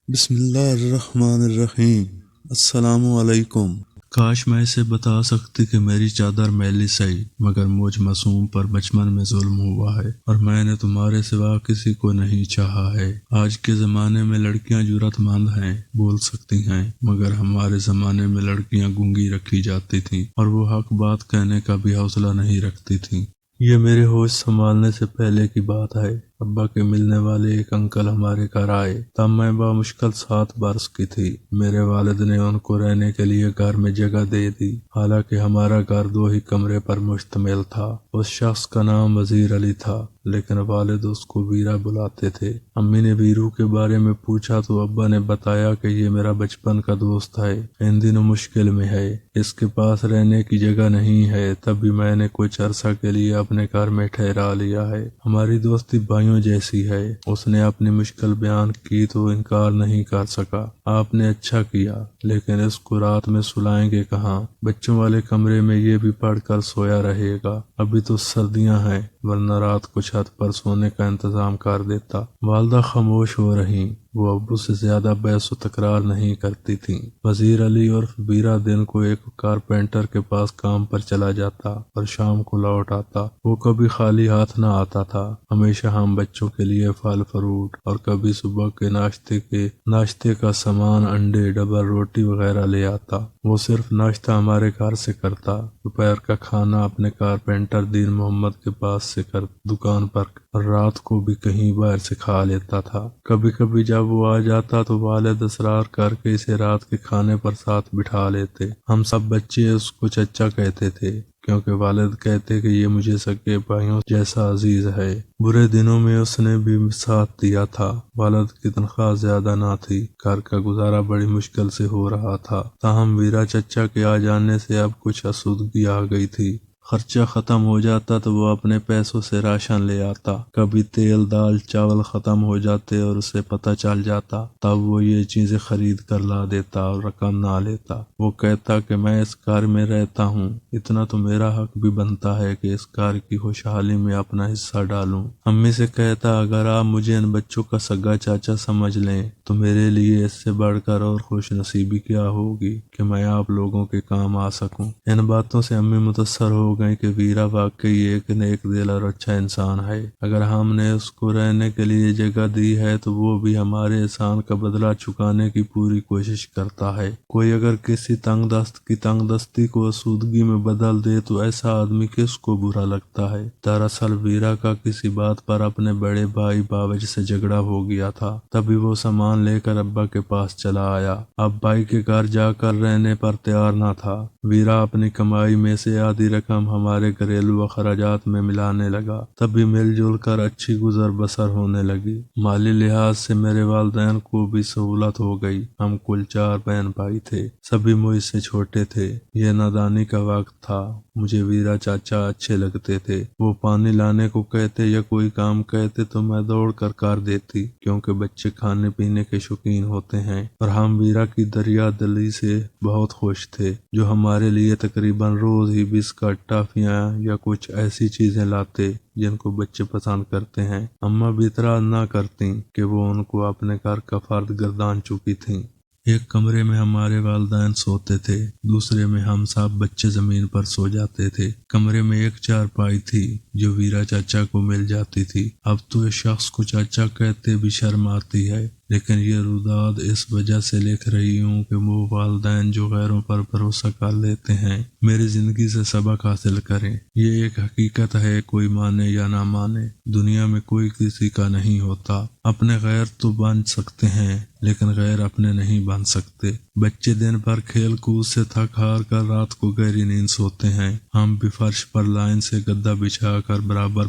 بسم اللہ الرحمن الرحیم۔ السلام علیکم۔ کاش میں اسے بتا سکتی کہ میری چادر میلی سہی، مگر مجھ معصوم پر بچپن میں ظلم ہوا ہے، اور میں نے تمہارے سوا کسی کو نہیں چاہا ہے۔ آج کے زمانے میں لڑکیاں جرأت مند ہیں، بول سکتی ہیں، مگر ہمارے زمانے میں لڑکیاں گونگی رکھی جاتی تھیں، اور وہ حق بات کہنے کا بھی حوصلہ نہیں رکھتی تھیں۔ یہ میرے ہوش سنبھالنے سے پہلے کی بات ہے۔ ابا کے ملنے والے ایک انکل ہمارے گھر آئے، تب میں بامشکل 7 برس کی تھی۔ میرے والد نے ان کو رہنے کے لیے گھر میں جگہ دے دی، حالانکہ ہمارا گھر 2 ہی کمرے پر مشتمل تھا۔ اس شخص کا نام وزیر علی تھا، لیکن والد اس کو ویرا بلاتے تھے۔ امی نے ویرو کے بارے میں پوچھا تو ابا نے بتایا کہ یہ میرا بچپن کا دوست ہے، ان دنوں مشکل میں ہے، اس کے پاس رہنے کی جگہ نہیں ہے، تبھی میں نے کچھ عرصہ کے لیے اپنے گھر میں ٹھہرا لیا ہے۔ ہماری دوستی بھائیوں جیسی ہے۔ اس نے اپنی مشکل بیان کی تو انکار نہیں کر سکا۔ آپ نے اچھا کیا، لیکن اس کو رات میں سلائیں گے کہاں؟ بچوں والے کمرے میں یہ بھی پڑھ کر سویا رہے گا، ابھی تو سردیاں ہیں، ورنہ رات کو چھت پر سونے کا انتظام کر دیتا۔ والدہ خاموش ہو رہی، وہ ابو سے زیادہ بحث و تکرار نہیں کرتی تھیں۔ وزیر علی اور ویرا دن کو ایک کارپینٹر کے پاس کام پر چلا جاتا اور شام کو لوٹ آتا۔ وہ کبھی خالی ہاتھ نہ آتا تھا، ہمیشہ ہم بچوں کے لیے پھل فروٹ اور کبھی صبح کے ناشتے کا سامان، انڈے، ڈبل روٹی وغیرہ لے آتا۔ وہ صرف ناشتہ ہمارے گھر سے کرتا، دوپہر کا کھانا اپنے کارپینٹر دین محمد کے پاس سے دکان پر، اور رات کو بھی کہیں باہر سے کھا لیتا تھا۔ کبھی کبھی جب وہ آ جاتا تو والد اصرار کر کے اسے رات کے کھانے پر ساتھ بٹھا لیتے۔ ہم سب بچے اس کو چچا کہتے تھے، کیونکہ والد کہتے کہ یہ مجھے سگے بھائیوں جیسا عزیز ہے۔ برے دنوں میں اس نے بھی ساتھ دیا تھا۔ والد کی تنخواہ زیادہ نہ تھی، گھر کا گزارا بڑی مشکل سے ہو رہا تھا، تاہم ویرا چچا کے آ جانے سے اب کچھ آسودگی آ گئی تھی۔ خرچہ ختم ہو جاتا تو وہ اپنے پیسوں سے راشن لے آتا۔ کبھی تیل، دال، چاول ختم ہو جاتے اور اسے پتہ چل جاتا، تب وہ یہ چیزیں خرید کر لا دیتا اور رقم نہ لیتا۔ وہ کہتا کہ میں اس گھر میں رہتا ہوں، اتنا تو میرا حق بھی بنتا ہے کہ اس گھر کی خوشحالی میں اپنا حصہ ڈالوں۔ امی سے کہتا، اگر آپ مجھے ان بچوں کا سگا چاچا سمجھ لیں تو میرے لیے اس سے بڑھ کر اور خوش نصیبی کیا ہوگی کہ میں آپ لوگوں کے کام آ سکوں۔ ان باتوں سے امی متاثر ہو گئیں کہ ویرا واقعی ایک نیک دل اور اچھا انسان ہے۔ اگر ہم نے اس کو رہنے کے لیے جگہ دی ہے تو وہ بھی ہمارے احسان کا بدلہ چکانے کی پوری کوشش کرتا ہے۔ کوئی اگر کسی تنگ دست کی تنگ دستی کو آسودگی میں بدل دے تو ایسا آدمی کس کو برا لگتا ہے؟ دراصل ویرا کا کسی بات پر اپنے بڑے بھائی باوج سے جھگڑا ہو گیا تھا، تبھی وہ سامان لے کر ابا کے پاس چلا آیا۔ اب بھائی کے گھر جا کر رہنے پر تیار نہ تھا۔ ویرا اپنی کمائی میں سے آدھی رقم ہمارے گھریلو اخراجات میں ملانے لگا، تبھی مل جل کر اچھی گزر بسر ہونے لگی۔ مالی لحاظ سے میرے والدین کو بھی سہولت ہو گئی۔ ہم کل 4 بہن بھائی تھے، سبھی مجھ سے چھوٹے تھے۔ یہ نادانی کا وقت تھا۔ مجھے ویرا چاچا اچھے لگتے تھے۔ وہ پانی لانے کو کہتے یا کوئی کام کہتے تو میں دوڑ کر دیتی، کیونکہ بچے کھانے پینے کے شوقین ہوتے ہیں، اور ہم ویرا کی دریا دلی سے بہت خوش تھے، جو ہمارے لیے تقریباً روز ہی بسکٹ، ٹافیاں یا کچھ ایسی چیزیں لاتے جن کو بچے پسند کرتے ہیں۔ اماں بھی اعتراض نہ کرتیں کہ وہ ان کو اپنے گھر کا فرد گردان چکی تھیں۔ ایک کمرے میں ہمارے والدین سوتے تھے، دوسرے میں ہم سب بچے زمین پر سو جاتے تھے۔ کمرے میں ایک چارپائی تھی جو ویرا چاچا کو مل جاتی تھی۔ اب تو اس شخص کو چاچا کہتے بھی شرم آتی ہے، لیکن یہ روداد اس وجہ سے لکھ رہی ہوں کہ وہ والدین جو غیروں پر بھروسہ کر لیتے ہیں، میری زندگی سے سبق حاصل کریں۔ یہ ایک حقیقت ہے، کوئی مانے یا نہ مانے، دنیا میں کوئی کسی کا نہیں ہوتا۔ اپنے غیر تو بن سکتے ہیں، لیکن غیر اپنے نہیں بن سکتے۔ بچے دن بھر کھیل کود سے تھک ہار کر رات کو گہری نیند سوتے ہیں، ہم بھی فرش پر لائن سے گدا بچھا کر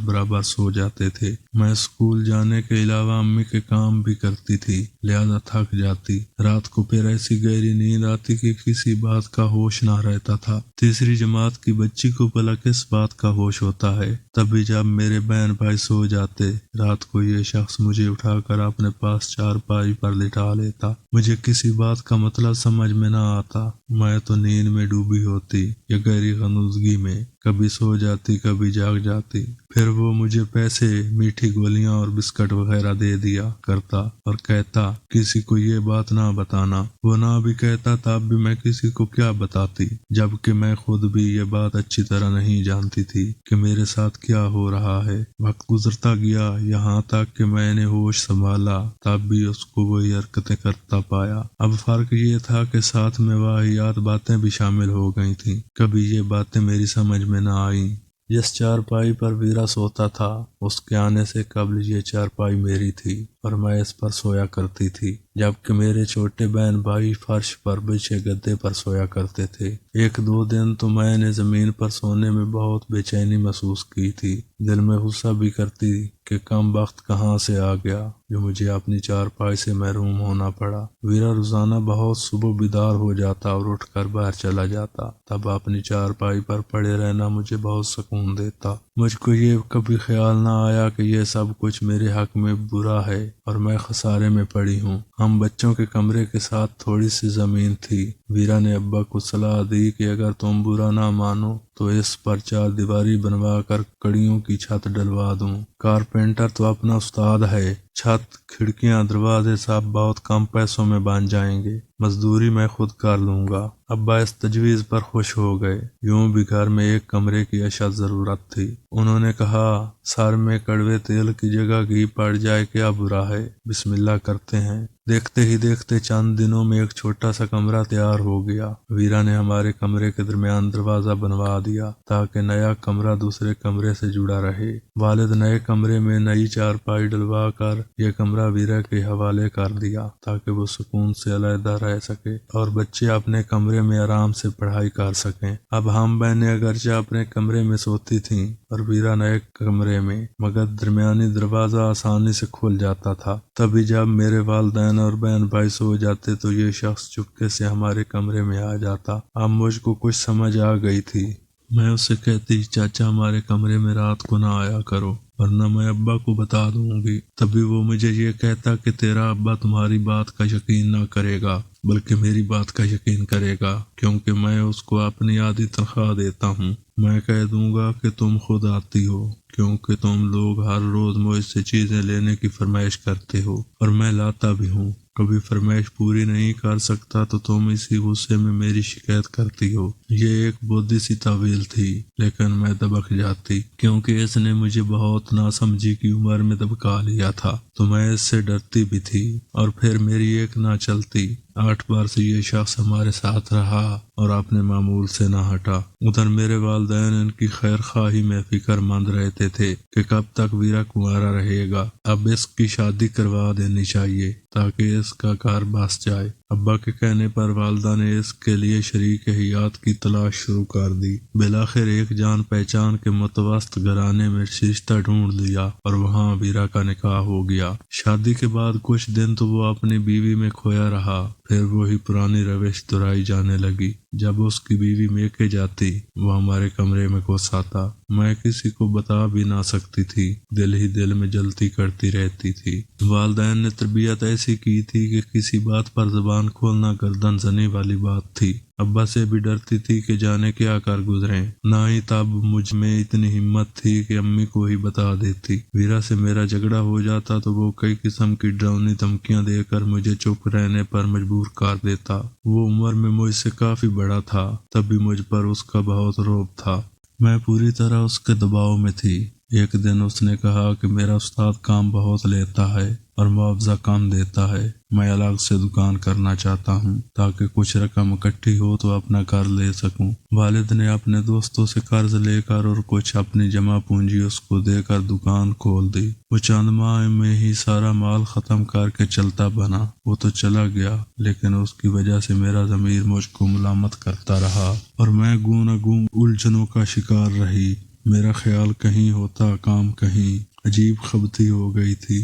برابر سو جاتے تھے۔ میں اسکول جانے کے علاوہ امی کے کام بھی کرتی تھی، لہذا تھک جاتی۔ رات کو پھر ایسی گہری نیند آتی کہ کسی بات کا ہوش نہ رہتا تھا۔ تیسری جماعت کی بچی کو بھلا کس بات کا ہوش ہوتا ہے؟ تبھی جب میرے بہن بھائی سو جاتے، رات کو یہ شخص مجھے اٹھا کر اپنے پاس چارپائی پر لٹا لیتا۔ مجھے کسی بات کا مطلب سمجھ میں نہ آتا، میں تو نیند میں ڈوبی ہوتی یا گہری غنودگی میں۔ کبھی سو جاتی کبھی جاگ جاتی۔ پھر وہ مجھے پیسے، میٹھی گولیاں اور بسکٹ وغیرہ دے دیا کرتا اور کہتا کسی کو یہ بات نہ بتانا۔ وہ نہ بھی کہتا تب بھی میں کسی کو کیا بتاتی، جبکہ میں خود بھی یہ بات اچھی طرح نہیں جانتی تھی کہ میرے ساتھ کیا ہو رہا ہے۔ وقت گزرتا گیا، یہاں تک کہ میں نے ہوش سنبھالا تب بھی اس کو وہی حرکتیں کرتا پایا۔ اب فرق یہ تھا کہ ساتھ میں واہیات باتیں بھی شامل ہو گئی تھیں۔ کبھی یہ باتیں میری سمجھ میں نہ آئیں۔ جس چارپائی پر ویرا سوتا تھا اس کے آنے سے قبل یہ چارپائی میری تھی اور میں اس پر سویا کرتی تھی، جبکہ میرے چھوٹے بہن بھائی فرش پر بچھے گدے پر سویا کرتے تھے۔ ایک دو دن تو میں نے زمین پر سونے میں بہت بے چینی محسوس کی تھی، دل میں غصہ بھی کرتی کہ کم وقت کہاں سے آ گیا جو مجھے اپنی چارپائی سے محروم ہونا پڑا۔ ویرا روزانہ بہت صبح بیدار ہو جاتا اور اٹھ کر باہر چلا جاتا، تب اپنی چارپائی پر پڑے رہنا مجھے بہت سکون دیتا۔ مجھ کو یہ کبھی خیال نہ آیا کہ یہ سب کچھ میرے حق میں برا ہے اور میں خسارے میں پڑی ہوں۔ ہم بچوں کے کمرے کے ساتھ تھوڑی سی زمین تھی۔ ویرا نے ابا کو صلاح دی کہ اگر تم برا نہ مانو تو اس پر 4 دیواری بنوا کر کڑیوں کی چھت ڈلوا دوں۔ کارپینٹر تو اپنا استاد ہے، چھت، کھڑکیاں، دروازے سب بہت کم پیسوں میں بن جائیں گے، مزدوری میں خود کر لوں گا۔ ابا اس تجویز پر خوش ہو گئے۔ یوں بھی گھر میں ایک کمرے کی اشد ضرورت تھی۔ انہوں نے کہا سر میں کڑوے تیل کی جگہ گھی پڑ جائے کیا برا ہے، بسم اللہ کرتے ہیں۔ دیکھتے ہی دیکھتے چند دنوں میں ایک چھوٹا سا کمرہ تیار ہو گیا۔ ویرا نے ہمارے کمرے کے درمیان دروازہ بنوا دیا تاکہ نیا کمرہ دوسرے کمرے سے جڑا رہے۔ والد نئے کمرے میں نئی چارپائی ڈلوا کر یہ کمرہ ویرا کے حوالے کر دیا تاکہ وہ سکون سے علیحدہ رہ سکے اور بچے اپنے کمرے میں آرام سے پڑھائی کر سکیں۔ اب ہم بہنیں اگرچہ اپنے کمرے میں سوتی تھیں اور ویرا نئے کمرے میں، مگر درمیانی دروازہ آسانی سے کھل جاتا تھا۔ تبھی جب میرے والدین اور بہن بھائی سو جاتے تو یہ شخص چپکے سے ہمارے کمرے میں آ جاتا۔ اب مجھ کو کچھ سمجھ آ گئی تھی۔ میں اسے کہتی چاچا ہمارے کمرے میں رات کو نہ آیا کرو ورنہ میں ابا کو بتا دوں گی۔ تبھی وہ مجھے یہ کہتا کہ تیرا ابا تمہاری بات کا یقین نہ کرے گا بلکہ میری بات کا یقین کرے گا، کیونکہ میں اس کو اپنی آدھی تنخواہ دیتا ہوں۔ میں کہہ دوں گا کہ تم خود آتی ہو کیونکہ تم لوگ ہر روز مجھ سے چیزیں لینے کی فرمائش کرتے ہو اور میں لاتا بھی ہوں۔ کبھی فرمائش پوری نہیں کر سکتا تو تم اسی غصے میں میری شکایت کرتی ہو۔ یہ ایک بودھی سی تعویل تھی لیکن میں دبک جاتی کیونکہ اس نے مجھے بہت ناسمجھی کی عمر میں دبکا لیا تھا، تو میں اس سے ڈرتی بھی تھی اور پھر میری ایک نہ چلتی۔ 8 بار سے یہ شخص ہمارے ساتھ رہا اور اپنے معمول سے نہ ہٹا۔ ادھر میرے والدین ان کی خیر خواہی میں فکر مند رہتے تھے کہ کب تک ویرا کنوارا رہے گا، اب اس کی شادی کروا دینی چاہیے تاکہ اس کا گھر بس جائے۔ ابا کے کہنے پر والدہ نے اس کے لیے شریک حیات کی تلاش شروع کر دی۔ بالآخر ایک جان پہچان کے متوسط گھرانے میں رشتہ ڈھونڈ لیا اور وہاں ویرا کا نکاح ہو گیا۔ شادی کے بعد کچھ دن تو وہ اپنی بیوی میں کھویا رہا، پھر وہی پرانی روش دہرائی جانے لگی۔ جب اس کی بیوی میکے جاتی وہ ہمارے کمرے میں گھس آتا۔ میں کسی کو بتا بھی نہ سکتی تھی، دل ہی دل میں جلتی کرتی رہتی تھی۔ والدین نے تربیت ایسی کی تھی کہ کسی بات پر زبان کھولنا گردن زنی والی بات تھی۔ ابا سے بھی ڈرتی تھی کہ جانے کیا کر گزریں، نہ ہی تب مجھ میں اتنی ہمت تھی کہ امی کو ہی بتا دیتی۔ ویرا سے میرا جھگڑا ہو جاتا تو وہ کئی قسم کی ڈراؤنی دھمکیاں دے کر مجھے چپ رہنے پر مجبور کر دیتا۔ وہ عمر میں مجھ سے کافی بڑا تھا، تب بھی مجھ پر اس کا بہت رعب تھا۔ میں پوری طرح اس کے دباؤ میں تھی۔ ایک دن اس نے کہا کہ میرا استاد کام بہت لیتا ہے اور معاوضہ کم دیتا ہے، میں الگ سے دکان کرنا چاہتا ہوں تاکہ کچھ رقم اکٹھی ہو تو اپنا گھر لے سکوں۔ والد نے اپنے دوستوں سے قرض لے کر اور کچھ اپنی جمع پونجی اس کو دے کر دکان کھول دی۔ وہ چند ماہ میں ہی سارا مال ختم کر کے چلتا بنا۔ وہ تو چلا گیا لیکن اس کی وجہ سے میرا ضمیر مجھ کو ملامت کرتا رہا اور میں گوں نہ گوں الجھنوں کا شکار رہی۔ میرا خیال کہیں ہوتا، کام کہیں۔ عجیب خبتی ہو گئی تھی۔